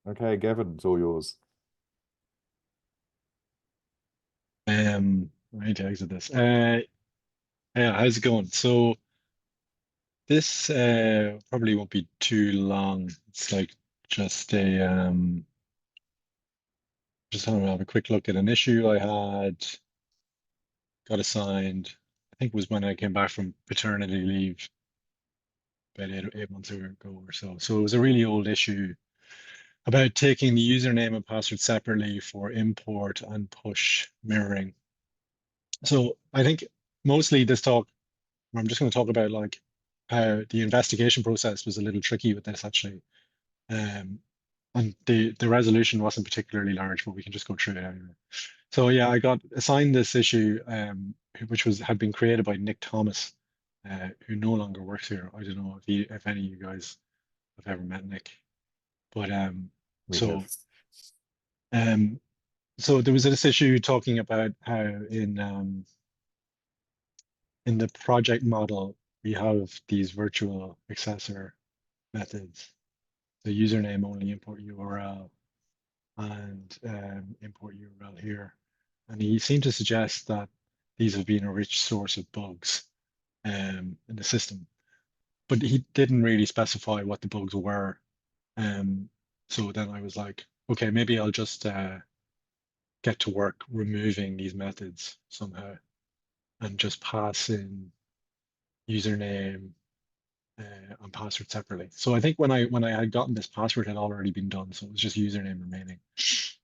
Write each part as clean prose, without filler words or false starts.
Okay, Gavin, it's all yours. I need to exit this. Yeah, how's it going? So this probably won't be too long. It's like just a just have a quick look at an issue I had got assigned. I think it was when I came back from paternity leave about 8 months ago or so. So it was a really old issue about taking the username and password separately for import and push mirroring. So I think mostly this talk I'm just going to talk about like how the investigation process was a little tricky with this actually. Um, and the resolution wasn't particularly large, but we can just go through it anyway. So yeah, I got assigned this issue, which had been created by Nick Thomas, who no longer works here. I don't know if any of you guys have ever met Nick, but We have. so um, so there was this issue talking about how in the project model we have these virtual accessor methods. The username only import URL and import URL here. And he seemed to suggest that these have been a rich source of bugs in the system, but he didn't really specify what the bugs were. Um, so then I was like, okay, maybe I'll just get to work removing these methods somehow and just pass in username and password separately. So I think when I had gotten this password had already been done, so it was just username remaining.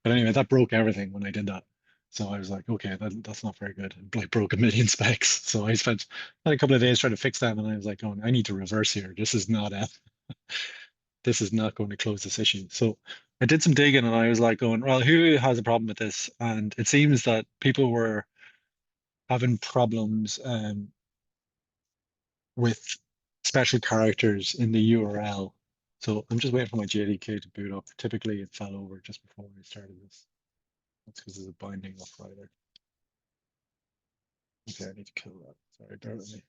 But anyway, that broke everything when I did that. So I was like, okay, that's not very good. It like broke a million specs. So I spent a couple of days trying to fix them, and I was like, oh, I need to reverse here. This is not going to close this issue. So I did some digging, and I was like, going, well, who has a problem with this? And it seems that people were having problems with special characters in the URL. So I'm just waiting for my JDK to boot up. Typically, it fell over just before we started this. That's because there's a binding off rider. Okay, I need to kill that. Sorry, bear with me.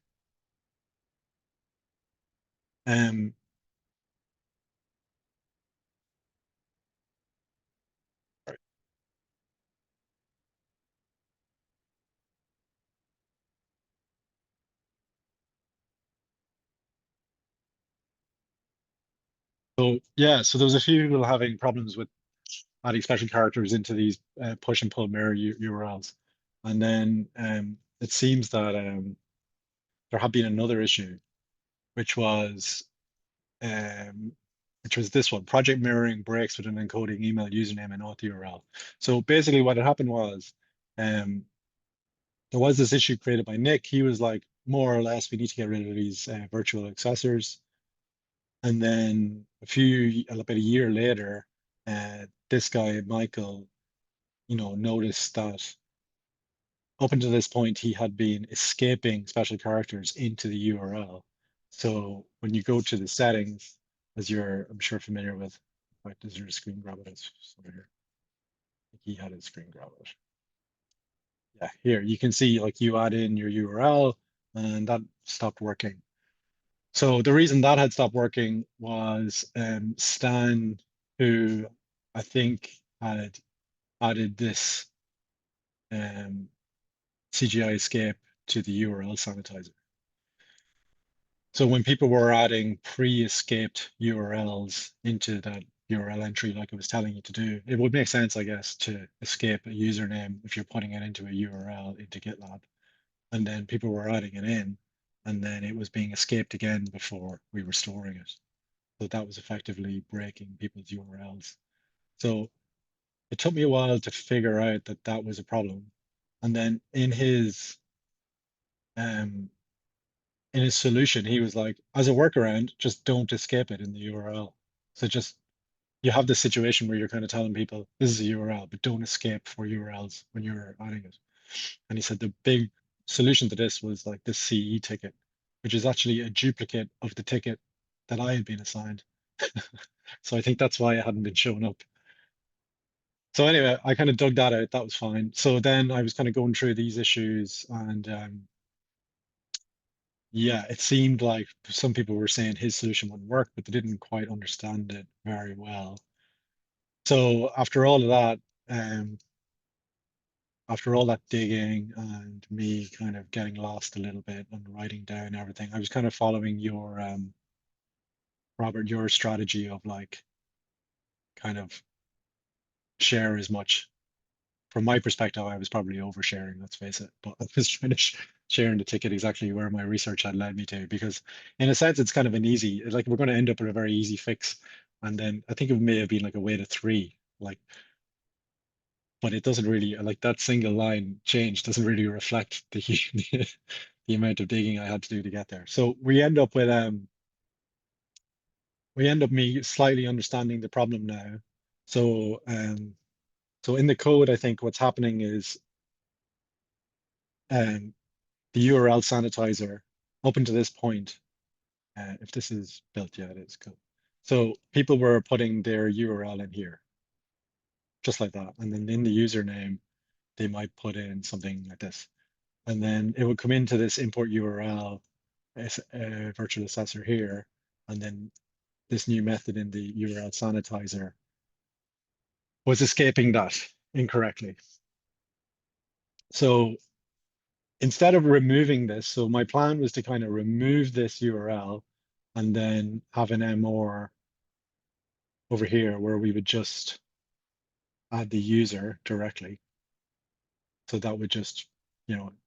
Um, right. So yeah, so there was a few people having problems with adding special characters into these push and pull mirror URLs, and then it seems that there had been another issue, which was um, which was this one, project mirroring breaks with an encoding email username and auth URL. So basically what had happened was um, there was this issue created by Nick. He was like, more or less, we need to get rid of these virtual accessors. And then about a year later, this guy, Michael, noticed that up until this point, he had been escaping special characters into the URL. So when you go to the settings, as I'm sure, familiar with, in fact, is there a screen grab of it? Over here. He had a screen grab of it. Yeah, here you can see like you add in your URL and that stopped working. So the reason that had stopped working was Stan, who I think had added this um, CGI escape to the URL sanitizer. So when people were adding pre-escaped URLs into that URL entry, like I was telling you to do, it would make sense, I guess, to escape a username if you're putting it into a URL into GitLab. And then people were adding it in, and then it was being escaped again before we were storing it. So that was effectively breaking people's URLs. So it took me a while to figure out that that was a problem. And then um, in his solution, he was like, as a workaround, just don't escape it in the URL. So just you have this situation where you're kind of telling people this is a URL, but don't escape for URLs when you're adding it. And he said the big solution to this was like this CE ticket, which is actually a duplicate of the ticket that I had been assigned. So I think that's why it hadn't been shown up. So anyway, I kind of dug that out. That was fine. So then I was kind of going through these issues, and yeah, it seemed like some people were saying his solution wouldn't work, but they didn't quite understand it very well. So after all of that, after all that digging and me kind of getting lost a little bit and writing down everything, I was kind of following your Robert, your strategy of like kind of share as much. From my perspective, I was probably oversharing, let's face it, but I was trying to share in the ticket exactly where my research had led me to, because in a sense, it's kind of an easy, like we're going to end up with a very easy fix. And then I think it may have been like a way to three, like, but it doesn't really, like that single line change doesn't really reflect the, the amount of digging I had to do to get there. So we end up me slightly understanding the problem now. So, so in the code, I think what's happening is, um, the URL sanitizer up until this point, if this is built, yeah, it is cool. So people were putting their URL in here, just like that. And then in the username, they might put in something like this. And then it would come into this import URL virtual assessor here. And then this new method in the URL sanitizer was escaping that incorrectly. So instead of removing this, so my plan was to kind of remove this URL and then have an MR over here where we would just add the user directly. So that would just,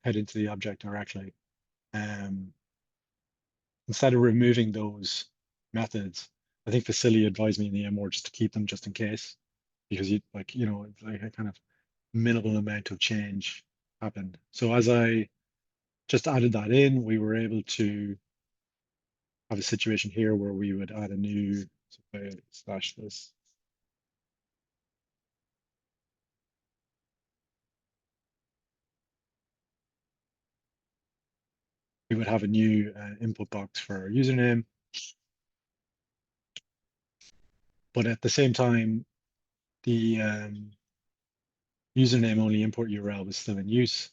head into the object directly. Instead of removing those methods, I think Vasily advised me in the MR just to keep them just in case, because it's like a kind of minimal amount of change happened. So as I just added that in, we were able to have a situation here where we would add a new, so if I slash this, we would have a new input box for our username. But at the same time, the username only import URL was still in use,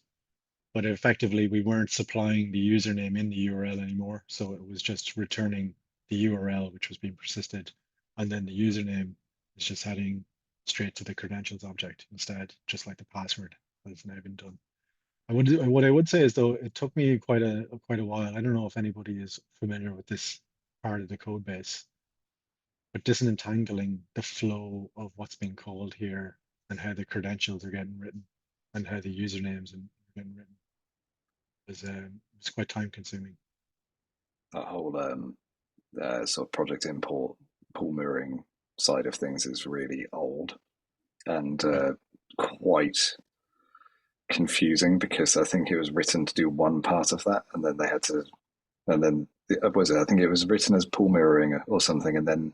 but effectively we weren't supplying the username in the URL anymore. So it was just returning the URL, which was being persisted. And then the username is just heading straight to the credentials object instead, just like the password has now been done. What I would say is though, it took me quite a while. I don't know if anybody is familiar with this part of the code base, but disentangling the flow of what's being called here and how the credentials are getting written and how the usernames are getting written is it's quite time consuming. That whole sort of project import pool mirroring side of things is really old and quite confusing, because I think it was written to do one part of that, and then they had to, and then was it? I think it was written as pool mirroring or something, and then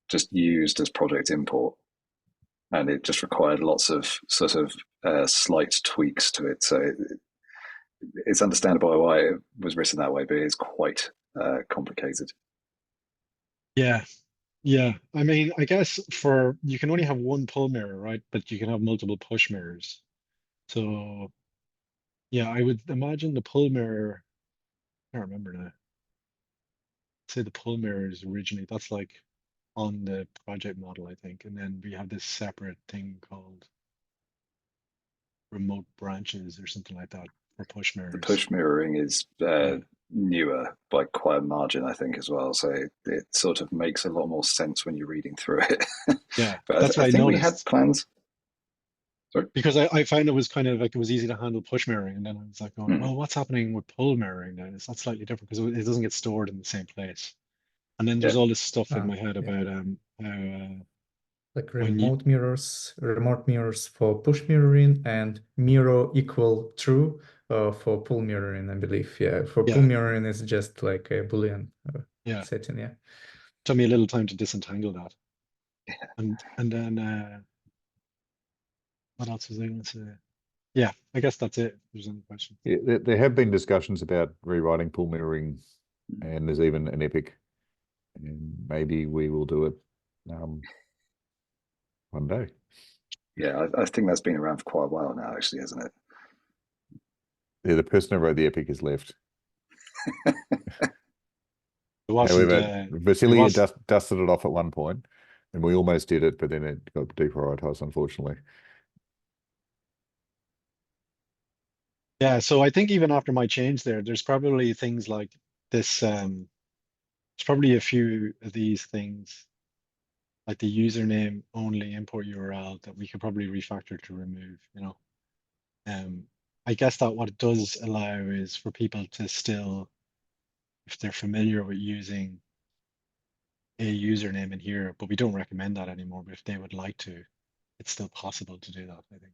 just used as project import, and it just required lots of sort of slight tweaks to it. So it's understandable why it was written that way, but it's quite complicated. Yeah, yeah. I mean, I guess for you can only have one pull mirror, right? But you can have multiple push mirrors. So yeah, I would imagine the pull mirror, I can't remember now. Say the pull mirror is originally that's like on the project model, I think. And then we have this separate thing called remote branches or something like that for push The mirrors. push mirroring is Yeah. newer by quite a margin, I think, as well. So it sort of makes a lot more sense when you're reading through it. Yeah, But that's I what I think we had noticed plans. Sorry. because I found it was kind of like it was easy to handle push mirroring, and then I was like going, Hmm. well, what's happening with pull mirroring now? It's not slightly different because it doesn't get stored in the same place. And then there's Yeah. all this stuff in Ah, my head yeah. about how Like when you remote mirrors for push mirroring and mirror equal true for pull mirroring, I believe. Yeah, for pull yeah mirroring is just like a Boolean yeah setting. Yeah. took me a little time to disentangle that, and then what else was I going to say? Yeah, I guess that's it. If there's any questions. Yeah, there have been discussions about rewriting pool mirroring, and there's even an epic, and maybe we will do it one day. Yeah, I think that's been around for quite a while now, actually, hasn't it? Yeah, the person who wrote the epic has left. It wasn't. However, It Vasily was. dusted it off at one point. And we almost did it, but then it got deprioritized, unfortunately. Yeah, so I think even after my change there's probably things like this. There's probably a few of these things, like the username only import URL, that we could probably refactor to remove, you know. I guess that what it does allow is for people to still, if they're familiar with using a username in here, but we don't recommend that anymore, but if they would like to, it's still possible to do that, I think.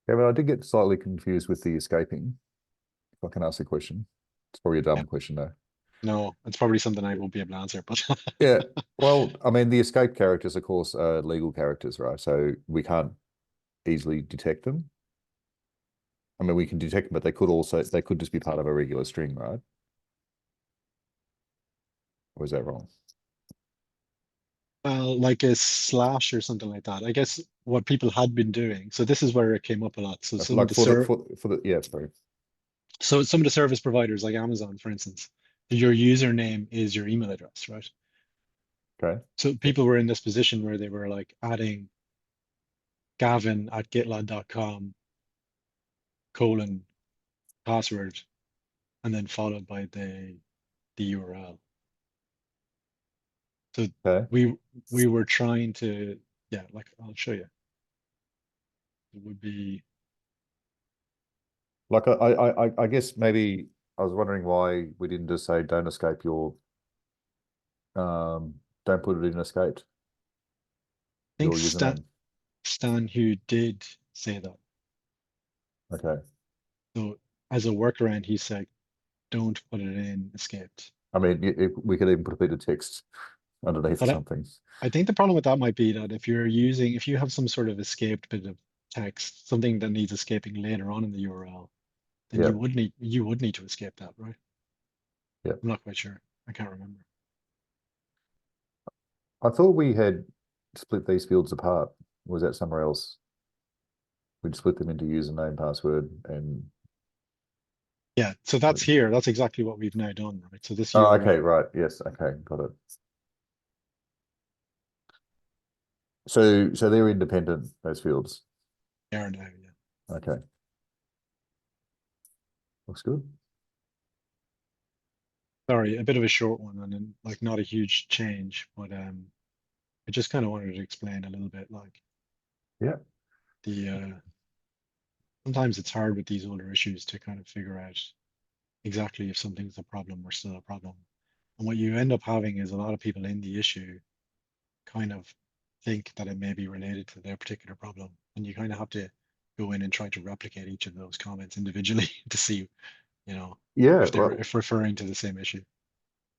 Yeah, but I did get slightly confused with the escaping. If I can ask a question. It's probably a dumb Yeah. question though. No, it's probably something I won't be able to answer, but Yeah. Well, I mean, the escape characters, of course, are legal characters, right? So we can't easily detect them. I mean, we can detect them, but they could just be part of a regular string, right? Or is that wrong? like a slash or something like that. I guess what people had been doing. So this is where it came up a lot. So some of Like the for the yeah, sorry. so some of the service providers like Amazon, for instance, your username is your email address, right? Okay. So people were in this position where they were like adding gavin@gitlab.com colon password and then followed by the URL. So Okay. we were trying to, yeah, like I'll show you. It would be, Like I guess maybe I was wondering why we didn't just say don't escape your don't put it in escaped I think your username. Stan who did say that. Okay. So as a workaround, he said, don't put it in escaped. I mean, we could even put a bit of text underneath or But something. I think the problem with that might be that if you have some sort of escaped bit of text, something that needs escaping later on in the URL, then Yeah. you would need to escape that, right? Yeah. I'm not quite sure. I can't remember. I thought we had split these fields apart. Was that somewhere else? We'd split them into username, password, and Yeah, so that's here. That's exactly what we've now done, right? So this oh, okay, URL, right. Yes, okay, got it. So they're independent, those fields. they are now, yeah. Okay. Looks good. Sorry, a bit of a short one and then like not a huge change, but I just kind of wanted to explain a little bit like Yeah. the sometimes it's hard with these older issues to kind of figure out exactly if something's a problem or still a problem. And what you end up having is a lot of people in the issue kind of think that it may be related to their particular problem. And you kind of have to go in and try to replicate each of those comments individually to see, you know, Yeah, if they're well, if referring to the same issue.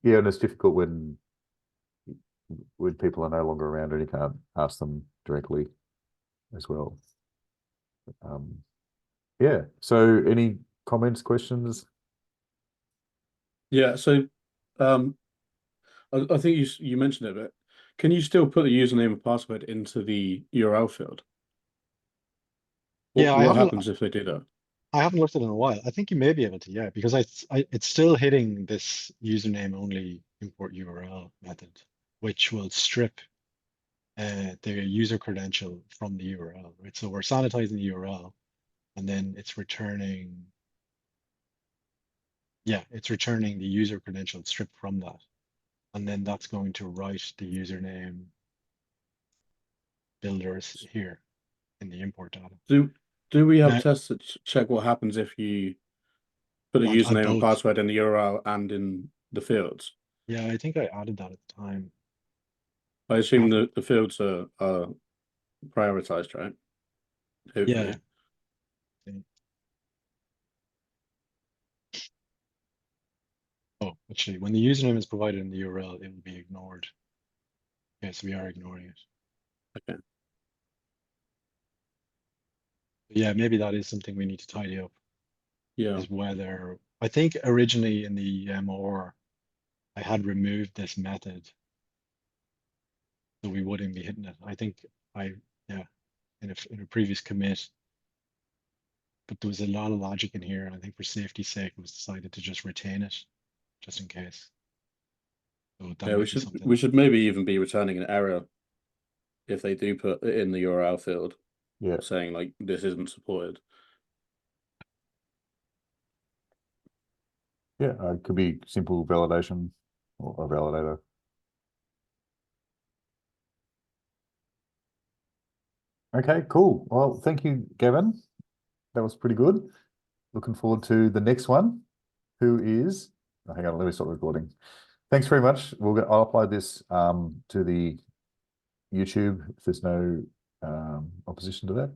yeah, and it's difficult when people are no longer around and you can't ask them directly as well. Um, yeah. So any comments, questions? Yeah, so um, I think you mentioned it, but can you still put the username and password into the URL field? Yeah, What happens if they do that? I haven't looked at it in a while. I think you may be able to, yeah, because it's still hitting this username only import URL method, which will strip the user credential from the URL, right? So we're sanitizing the URL and then it's returning, yeah, it's returning the user credential stripped from that. And then that's going to write the username builders here in the import data. Do we have Now, tests that check what happens if you put a what at username and both? password in the URL and in the fields? Yeah, I think I added that at the time. I assume the fields are prioritized, right? Yeah. Hopefully. Oh, actually, when the username is provided in the URL, it will be ignored. Okay, so we are ignoring it. Okay. Yeah, maybe that is something we need to tidy up, Yeah. is whether I think originally in the MR, I had removed this method, so we wouldn't be hitting it. I think yeah, in a previous commit, but there was a lot of logic in here, and I think for safety's sake, it was decided to just retain it, just in case. So that Yeah, might be something. we should maybe even be returning an error if they do put it in the URL field, Yeah. saying like this isn't supported. Yeah, it could be simple validation or a validator. Okay, cool. Well, thank you, Gavin. That was pretty good. Looking forward to the next one, who is, oh, hang on, let me stop recording. Thanks very much. I'll upload this to the YouTube if there's no opposition to that.